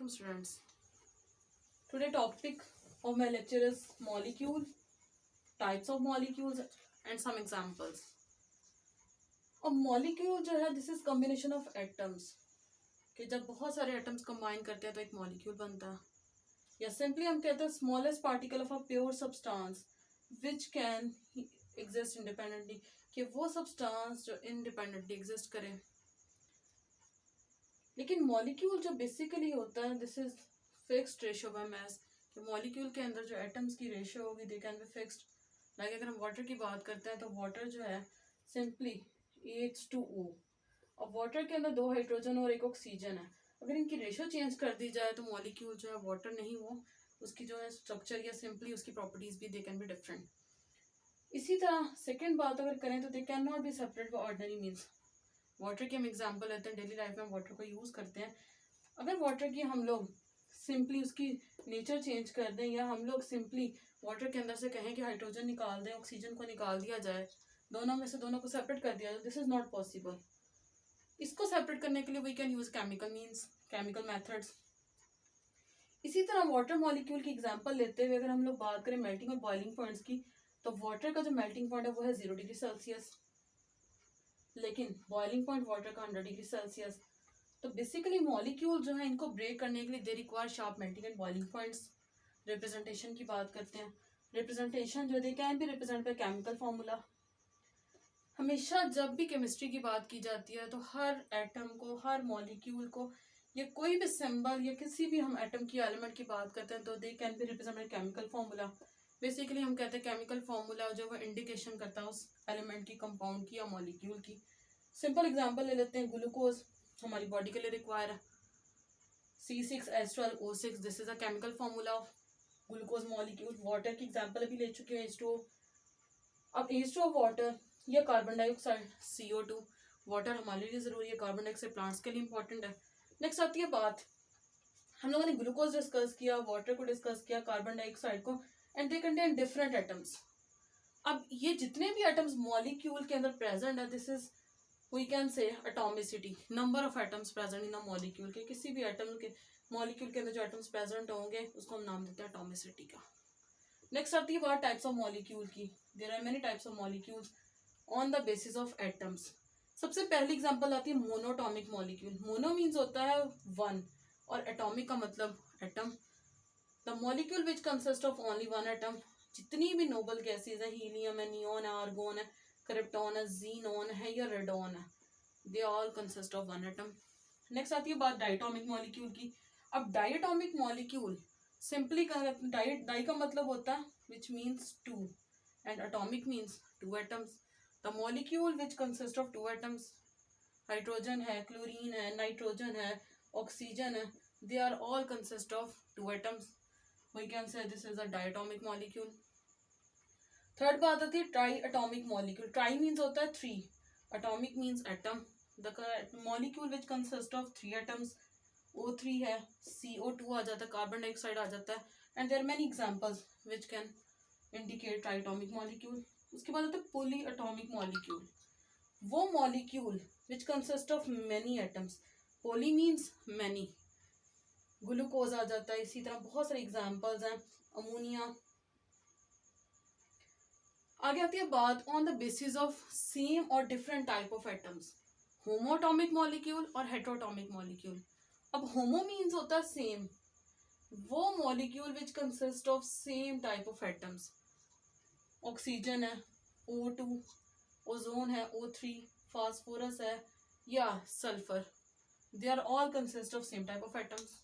Assalamualaikum students. Today topic of my lecture is molecule, types of molecules and some examples. अब molecule जो है this is combination of atoms कि जब बहुत सारे atoms combine करते हैं तो एक molecule बनता है या simply हम कहते हैं smallest particle of a pure substance which can exist independently कि वो substance जो independently exist करे. लेकिन मॉलिक्यूल जो बेसिकली होता है this is fixed ratio by mass कि मॉलिक्यूल के अंदर जो एटम्स की रेशियो होगी they can be fixed. Like अगर हम वाटर की बात करते हैं तो वाटर जो है सिंपली H2O. अब वाटर के अंदर 2 हाइड्रोजन और 1 ऑक्सीजन है. अगर इनकी रेशियो चेंज कर दी जाए तो मॉलिक्यूल जो है वाटर नहीं, वो उसकी जो है स्ट्रक्चर या सिंपली उसकी प्रॉपर्टीज भी दे कैन बी डिफरेंट. इसी तरह सेकेंड बात अगर करें तो they can not be separate by ordinary means. Water की हम एग्जांपल लेते हैं, डेली लाइफ में वाटर को यूज़ करते हैं. अगर वाटर की हम लोग सिंपली उसकी नेचर चेंज कर दें या हम लोग सिंपली वाटर के अंदर से कहें कि हाइड्रोजन निकाल दें, ऑक्सीजन को निकाल दिया जाए, दोनों में से दोनों को सेपरेट कर दिया जाए, दिस इज़ नॉट पॉसिबल. इसको सेपरेट करने के लिए we can use chemical means, chemical methods. इसी तरह वाटर मॉलिक्यूल की एग्जाम्पल लेते हुए अगर हम लोग बात करें मेल्टिंग और बॉइलिंग पॉइंट्स की, तो वाटर का जो मेल्टिंग पॉइंट है वो है 0 डिग्री सेल्सियस, लेकिन बॉइलिंग पॉइंट वाटर का 100 डिग्री सेल्सियस. तो बेसिकली मॉलिक्यूल जो है इनको ब्रेक करने के लिए they require sharp melting and boiling points. Representation की बात करते हैं. रिप्रेजेंटेशन जो they can be represent by chemical formula. हमेशा जब भी केमिस्ट्री की बात की जाती है तो हर एटम को, हर मॉलिक्यूल को या कोई भी सिंबल या किसी भी हम एटम की एलिमेंट की बात करते हैं तो they can be represent by chemical formula. Basically हम कहते हैं केमिकल फार्मूला जो वो इंडिकेशन करता है उस एलिमेंट की, कंपाउंड की या मॉलिक्यूल की. सिंपल एग्जांपल ले लेते हैं. ग्लूकोज हमारी बॉडी के लिए रिक्वायर है C6H12O6. This is a chemical formula of glucose molecule. Water की एग्जांपल अभी ले चुके हैं H2O. अब H2O वाटर या कार्बन डाइऑक्साइड CO2. वाटर हमारे लिए ज़रूरी है, कार्बन डाइऑक्साइड प्लांट्स के लिए इंपॉर्टेंट है. नेक्स्ट आती है बात, हम लोगों ने ग्लूकोज डिस्कस किया, वाटर को डिस्कस किया, कार्बन डाइऑक्साइड को, and they contain different atoms. अब ये जितने भी एटम्स मॉलिक्यूल के अंदर प्रेजेंट है this is we can say atomicity, number of atoms present in a molecule के. किसी भी एटम के मॉलिक्यूल के अंदर जो एटम्स प्रेजेंट होंगे उसको हम नाम देते हैं एटॉमिसिटी का. नेक्स्ट आती है बात टाइप्स ऑफ मॉलिक्यूल की. There are many types of molecules on the basis of atoms. सबसे पहली एग्जांपल आती है मोनोटॉमिक मॉलिक्यूल. मोनो मीन्स होता है 1 और एटॉमिक का मतलब atom. The molecule which consist of only 1 atom. जितनी भी नोबल गैसेज है, हीलियम है, नियोन है, आर्गोन है, क्रिप्टॉन है, जीनोन है या रेडॉन है, they all consist of 1 atom. Next आती है बात डायटोमिक मॉलिक्यूल की. अब डायटोमिक मॉलिक्यूल सिंपली डाई का मतलब होता है which means 2 and atomic means 2 atoms. The molecule which consist of 2 atoms, hydrogen है, क्लोरीन है, नाइट्रोजन है, ऑक्सीजन है, they are all consist of 2 atoms. We can say this is a diatomic molecule. Third बात आती है tri atomic molecule. Tri means होता है 3, atomic means atom. The molecule which consist of 3 atoms, O3 है, CO2 आ जाता है, carbon dioxide आ जाता है, and there many examples which can indicate triatomic molecule. उसके बाद आता है पॉली एटॉमिक मॉलिक्यूल. वो molecule which consist of many atoms, poly means many, glucose आ जाता है. इसी तरह बहुत सारे एग्जांपल्स हैं, अमोनिया. आगे आती है बात on the basis of same और different type of atoms, homoatomic molecule और हेटेरोटॉमिक मॉलिक्यूल. अब होमो मीन्स होता है सेम, वो molecule which consist of same type of atoms. Oxygen है O2, ओजोन है O3, फास्फोरस है या sulphur, they are all consist of same type of atoms.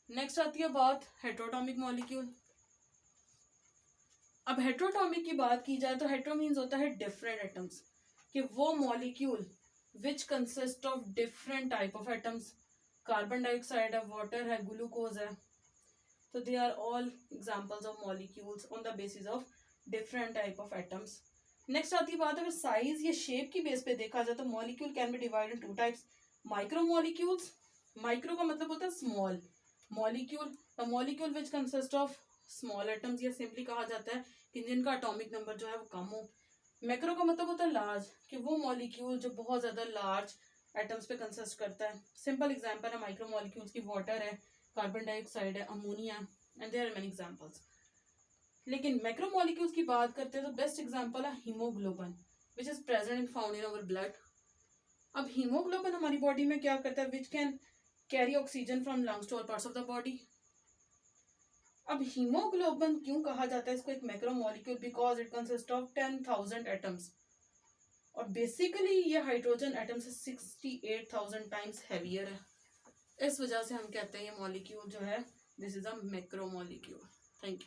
Next आती है बात हेटेरोटॉमिक मॉलिक्यूल. अब हेटेरोटॉमिक की बात की जाए तो हेटेरो मीन्स होता है डिफरेंट एटम्स, कि वो molecule which consist of different type of atoms. Carbon dioxide है, वाटर है, ग्लूकोज है, तो they are all examples of molecules on the basis of different type of atoms. Next आती है बात, अगर साइज या शेप की बेस पे देखा जाए तो molecule can be divide in 2 types. Micro molecules, micro का मतलब होता है small. Molecule, the molecule which consist of small atoms, या सिंपली कहा जाता है कि जिनका एटॉमिक नंबर जो है वो कम हो. मैक्रो का मतलब होता है लार्ज, कि वो मॉलिक्यूल जो बहुत ज़्यादा लार्ज एटम्स पे कंसिस्ट करता है. सिंपल एग्जांपल है माइक्रो मॉलिक्यूल्स की वाटर है, कार्बन डाइऑक्साइड है, ammonia and there are many examples. लेकिन मैक्रोमोलिक्यूल्स की बात करते हैं तो बेस्ट एग्जांपल है haemoglobin which is present in found in our blood. अब हीमोग्लोबिन हमारी बॉडी में क्या करता है, which can carry oxygen from lungs to all parts of the body. अब हीमोग्लोबिन क्यों कहा जाता है इसको एक macromolecule, because it consist of 10,000 atoms और बेसिकली ये हाइड्रोजन एटम से 68,000 टाइम्स हैवियर है। इस वजह से हम कहते हैं ये मॉलिक्यूल जो है this is a macromolecule. Thank you.